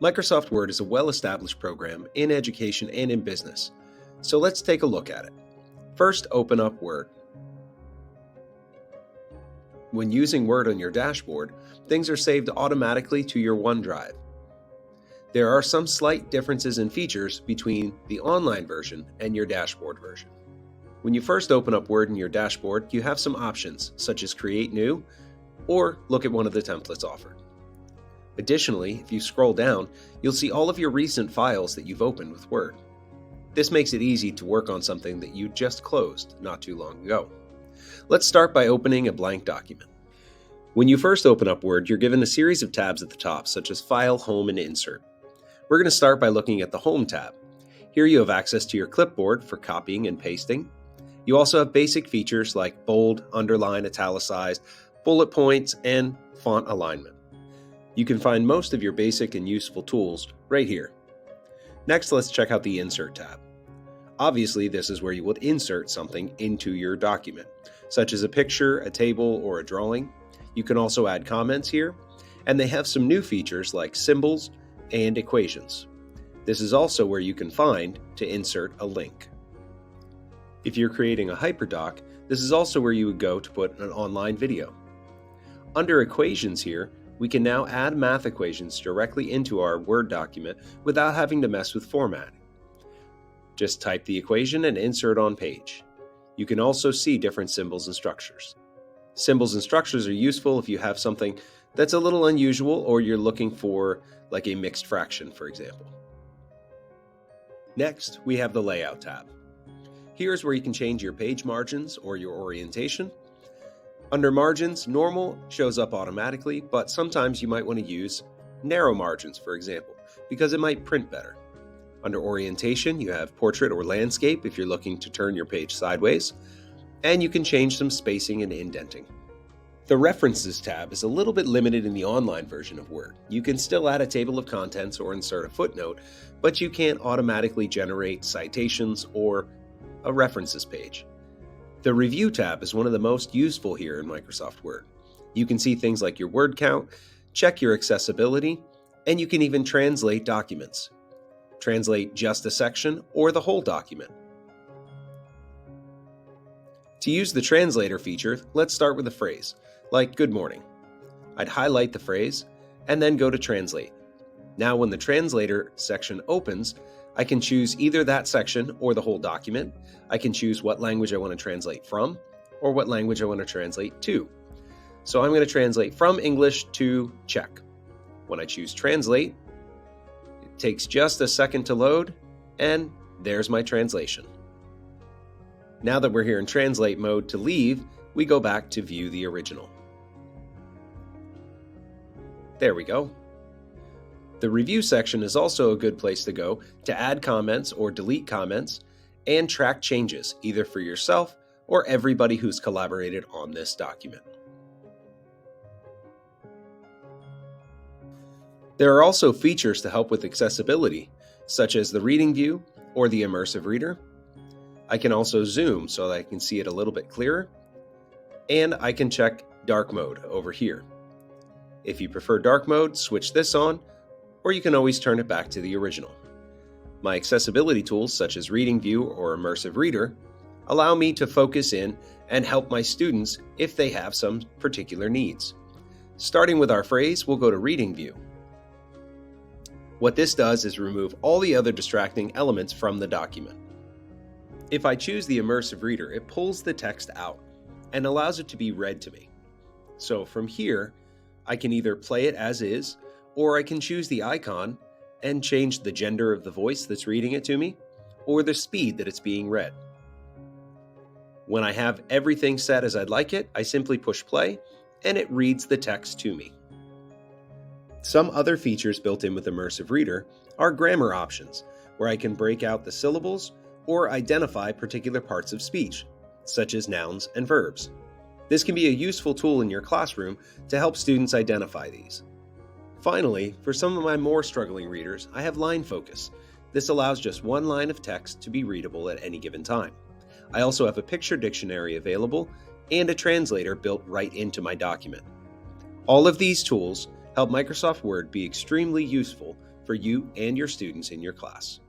Microsoft Word is a well-established program in education and in business, so let's take a look at it. First, open up Word. When using Word on your dashboard, things are saved automatically to your OneDrive. There are some slight differences in features between the online version and your dashboard version. When you first open up Word in your dashboard, you have some options, such as Create New, or look at one of the templates offered. Additionally, if you scroll down, you'll see all of your recent files that you've opened with Word. This makes it easy to work on something that you just closed not too long ago. Let's start by opening a blank document. When you first open up Word, you're given a series of tabs at the top, such as File, Home, and Insert. We're going to start by looking at the Home tab. Here you have access to your clipboard for copying and pasting. You also have basic features like bold, underline, italicized, bullet points, and font alignment. You can find most of your basic and useful tools right here. Next, let's check out the Insert tab. Obviously, this is where you would insert something into your document, such as a picture, a table, or a drawing. You can also add comments here, and they have some new features like symbols and equations. This is also where you can find to insert a link. If you're creating a hyperdoc, this is also where you would go to put an online video. Under equations here, we can now add math equations directly into our Word document without having to mess with formatting. Just type the equation and insert on page. You can also see different symbols and structures. Symbols and structures are useful if you have something that's a little unusual or you're looking for like a mixed fraction, for example. Next, we have the Layout tab. Here's where you can change your page margins or your orientation. Under margins, normal shows up automatically, but sometimes you might want to use narrow margins, for example, because it might print better. Under orientation, you have portrait or landscape if you're looking to turn your page sideways, and you can change some spacing and indenting. The References tab is a little bit limited in the online version of Word. You can still add a table of contents or insert a footnote, but you can't automatically generate citations or a references page. The Review tab is one of the most useful here in Microsoft Word. You can see things like your word count, check your accessibility, and you can even translate documents. Translate just a section or the whole document. To use the translator feature, let's start with a phrase, like good morning. I'd highlight the phrase and then go to translate. Now when the translator section opens, I can choose either that section or the whole document. I can choose what language I want to translate from or what language I want to translate to. So I'm going to translate from English to Czech. When I choose translate, it takes just a second to load, and there's my translation. Now that we're here in translate mode, to leave, we go back to view the original. There we go. The review section is also a good place to go to add comments or delete comments and track changes, either for yourself or everybody who's collaborated on this document. There are also features to help with accessibility, such as the reading view or the immersive reader. I can also zoom so that I can see it a little bit clearer, and I can check dark mode over here. If you prefer dark mode, switch this on, or you can always turn it back to the original. My accessibility tools, such as Reading View or Immersive Reader, allow me to focus in and help my students if they have some particular needs. Starting with our phrase, we'll go to Reading View. What this does is remove all the other distracting elements from the document. If I choose the Immersive Reader, it pulls the text out and allows it to be read to me. So from here, I can either play it as is, or I can choose the icon and change the gender of the voice that's reading it to me, or the speed that it's being read. When I have everything set as I'd like it, I simply push play, and it reads the text to me. Some other features built in with Immersive Reader are grammar options, where I can break out the syllables or identify particular parts of speech, such as nouns and verbs. This can be a useful tool in your classroom to help students identify these. Finally, for some of my more struggling readers, I have line focus. This allows just one line of text to be readable at any given time. I also have a picture dictionary available and a translator built right into my document. All of these tools help Microsoft Word be extremely useful for for you and your students in your class.